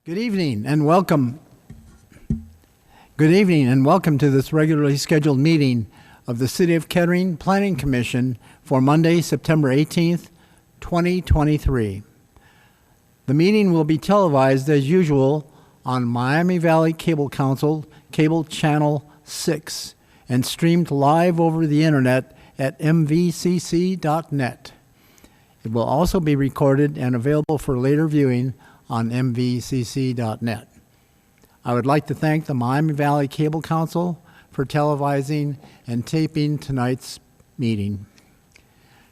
Good evening and welcome. Good evening and welcome to this regularly scheduled meeting of the City of Kettering Planning Commission for Monday, September 18th, 2023. The meeting will be televised as usual on Miami Valley Cable Council Cable Channel 6 and streamed live over the internet at mvcc.net. It will also be recorded and available for later viewing on mvcc.net. I would like to thank the Miami Valley Cable Council for televising and taping tonight's meeting.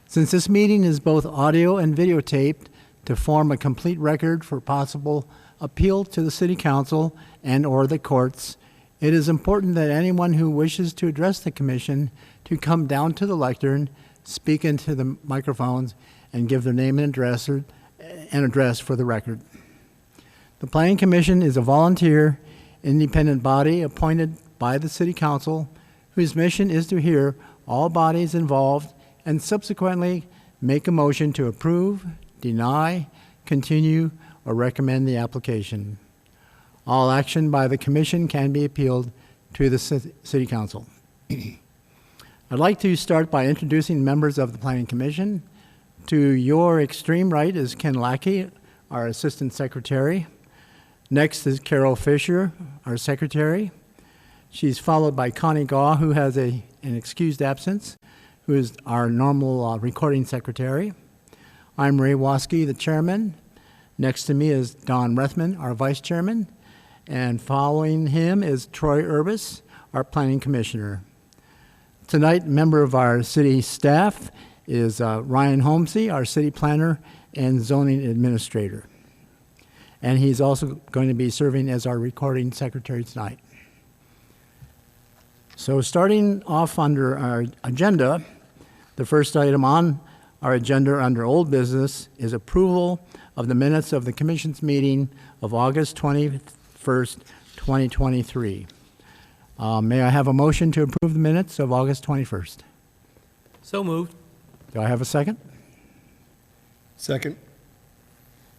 Since this meeting is both audio and videotaped to form a complete record for possible appeal to the City Council and or the courts, it is important that anyone who wishes to address the Commission to come down to the lectern, speak into the microphones, and give their name and address for the record. The Planning Commission is a volunteer, independent body appointed by the City Council, whose mission is to hear all bodies involved and subsequently make a motion to approve, deny, continue, or recommend the application. All action by the Commission can be appealed to the City Council. I'd like to start by introducing members of the Planning Commission. To your extreme right is Ken Lackey, our Assistant Secretary. Next is Carol Fisher, our Secretary. She's followed by Connie Gaw, who has an excused absence, who is our normal recording secretary. I'm Ray Waskey, the Chairman. Next to me is Don Rethman, our Vice Chairman. And following him is Troy Urbis, our Planning Commissioner. Tonight, a member of our city staff is Ryan Holmesy, our City Planner and Zoning Administrator. And he's also going to be serving as our recording secretary tonight. So starting off under our agenda, the first item on our agenda under old business is approval of the minutes of the Commission's meeting of August 21st, 2023. May I have a motion to approve the minutes of August 21st? So moved. Do I have a second? Second.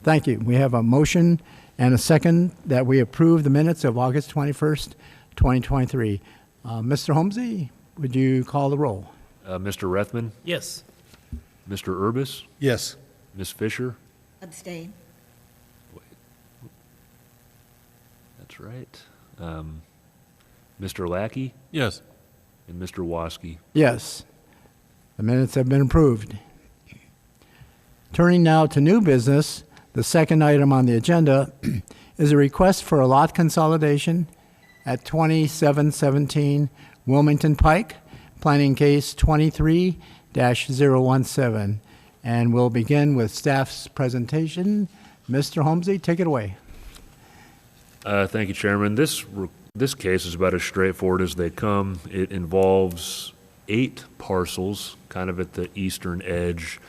Thank you. We have a motion and a second that we approve the minutes of August 21st, 2023. Mr. Holmesy, would you call the roll? Mr. Rethman? Yes. Mr. Urbis? Yes. Ms. Fisher? Abstain. That's right. Mr. Lackey? Yes. And Mr. Waskey? Yes. The minutes have been approved. Turning now to new business, the second item on the agenda is a request for a lot consolidation at 2717 Wilmington Pike, planning case 23-017. And we'll begin with staff's presentation. Mr. Holmesy, take it away. Thank you, Chairman. This case is about as straightforward as they come. It involves 8 parcels, kind of at the eastern edge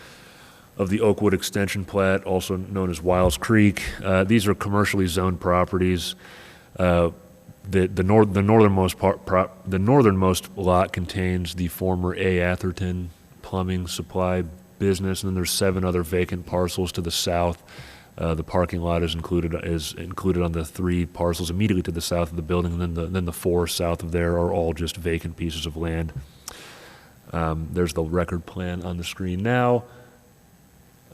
of the Oakwood Extension Plat, also known as Wiles Creek. These are commercially zoned properties. The northernmost lot contains the former A. Atherton plumbing supply business, and then there's 7 other vacant parcels to the south. The parking lot is included on the 3 parcels immediately to the south of the building, and then the 4 south of there are all just vacant pieces of land. There's the record plan on the screen now.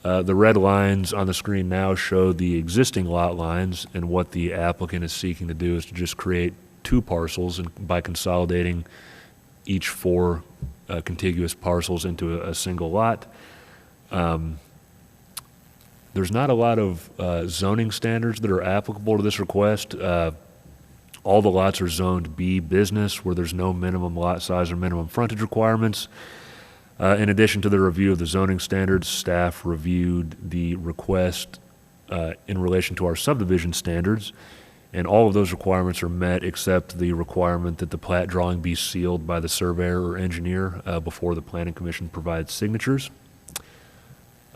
The red lines on the screen now show the existing lot lines, and what the applicant is seeking to do is to just create 2 parcels, and by consolidating each 4 contiguous parcels into a single lot. There's not a lot of zoning standards that are applicable to this request. All the lots are zoned B business, where there's no minimum lot size or minimum frontage requirements. In addition to the review of the zoning standards, staff reviewed the request in relation to our subdivision standards, and all of those requirements are met except the requirement that the plat drawing be sealed by the surveyor or engineer before the Planning Commission provides signatures.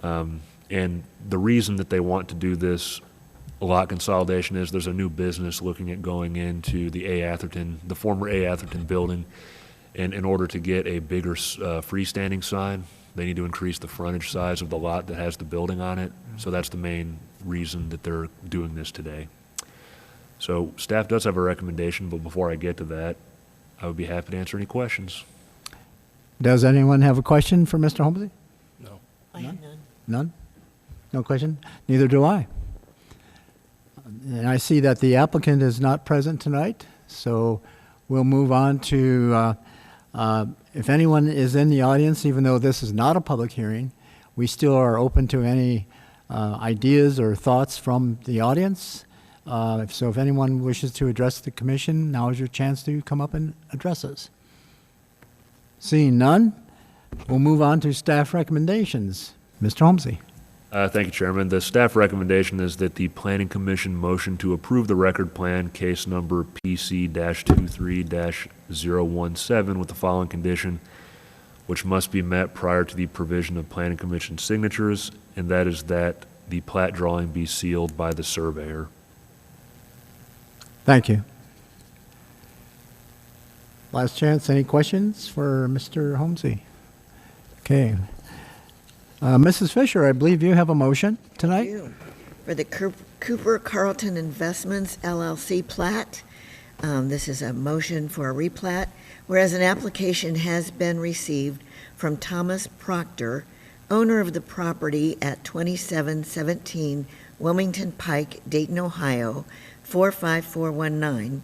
And the reason that they want to do this lot consolidation is there's a new business looking at going into the former A. Atherton building. And in order to get a bigger freestanding sign, they need to increase the frontage size of the lot that has the building on it. So that's the main reason that they're doing this today. So staff does have a recommendation, but before I get to that, I would be happy to answer any questions. Does anyone have a question for Mr. Holmesy? No. I have none. None? No question? Neither do I. And I see that the applicant is not present tonight, so we'll move on to, if anyone is in the audience, even though this is not a public hearing, we still are open to any ideas or thoughts from the audience. So if anyone wishes to address the commission, now is your chance to come up and address us. Seeing none, we'll move on to staff recommendations. Mr. Holmesy. Thank you, Chairman. The staff recommendation is that the Planning Commission motion to approve the record plan, case number PC-23-017, with the following condition, which must be met prior to the provision of Planning Commission signatures, and that is that the plat drawing be sealed by the surveyor. Thank you. Last chance, any questions for Mr. Holmesy? Okay. Mrs. Fisher, I believe you have a motion tonight? You. For the Cooper Carlton Investments LLC plat, this is a motion for a replat, whereas an application has been received from Thomas Proctor, owner of the property at 2717 Wilmington Pike, Dayton, Ohio, 45419,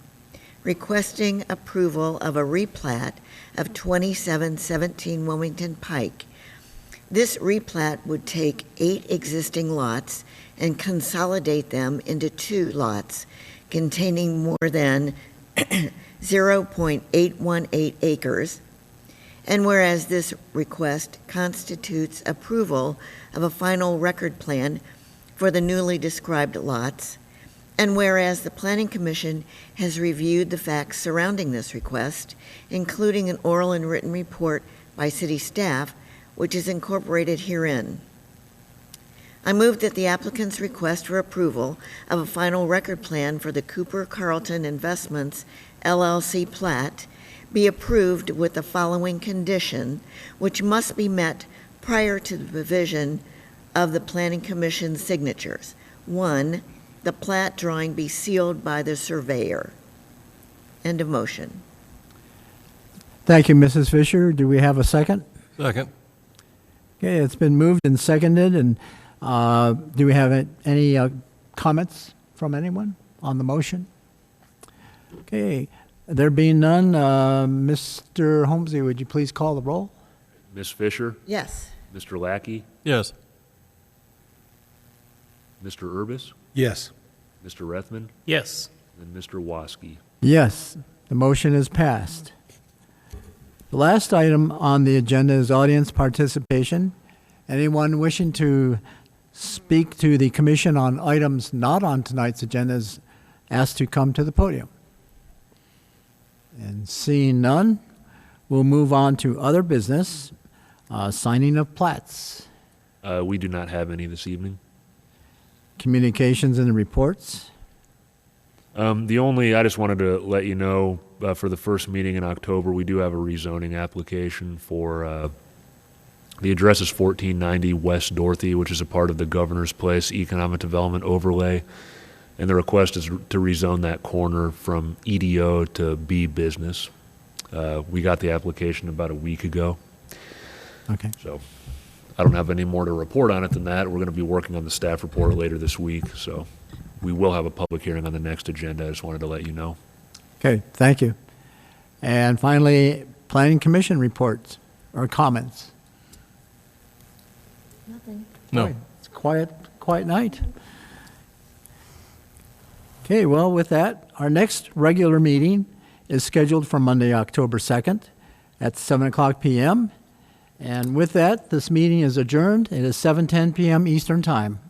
requesting approval of a replat of 2717 Wilmington Pike. This replat would take 8 existing lots and consolidate them into 2 lots containing more than 0.818 acres. And whereas this request constitutes approval of a final record plan for the newly described lots, and whereas the Planning Commission has reviewed the facts surrounding this request, including an oral and written report by city staff, which is incorporated herein. I move that the applicant's request for approval of a final record plan for the Cooper Carlton Investments LLC plat be approved with the following condition, which must be met prior to the provision of the Planning Commission signatures. 1, the plat drawing be sealed by the surveyor. End of motion. Thank you, Mrs. Fisher. Do we have a second? Second. Okay, it's been moved and seconded, and do we have any comments from anyone on the motion? Okay, there being none, Mr. Holmesy, would you please call the roll? Ms. Fisher? Yes. Mr. Lackey? Yes. Mr. Urbis? Yes. Mr. Rethman? Yes. And Mr. Waski? Yes, the motion is passed. The last item on the agenda is audience participation. Anyone wishing to speak to the commission on items not on tonight's agenda is asked to come to the podium. And seeing none, we'll move on to other business, signing of plats, We do not have any this evening. communications and reports. I just wanted to let you know, for the first meeting in October, we do have a rezoning application for, the address is 1490 West Dorothy, which is a part of the Governor's Place Economic Development Overlay. And the request is to rezone that corner from EDO to B business. We got the application about a week ago. Okay. So I don't have any more to report on it than that. We're going to be working on the staff report later this week, so we will have a public hearing on the next agenda. I just wanted to let you know. Okay, thank you. And finally, Planning Commission reports or comments. Nothing. No. Boy, it's quiet night. Okay, well, with that, our next regular meeting is scheduled for Monday, October 2nd at 7 o'clock p.m. And with that, this meeting is adjourned. It is 7:10 p.m. Eastern Time.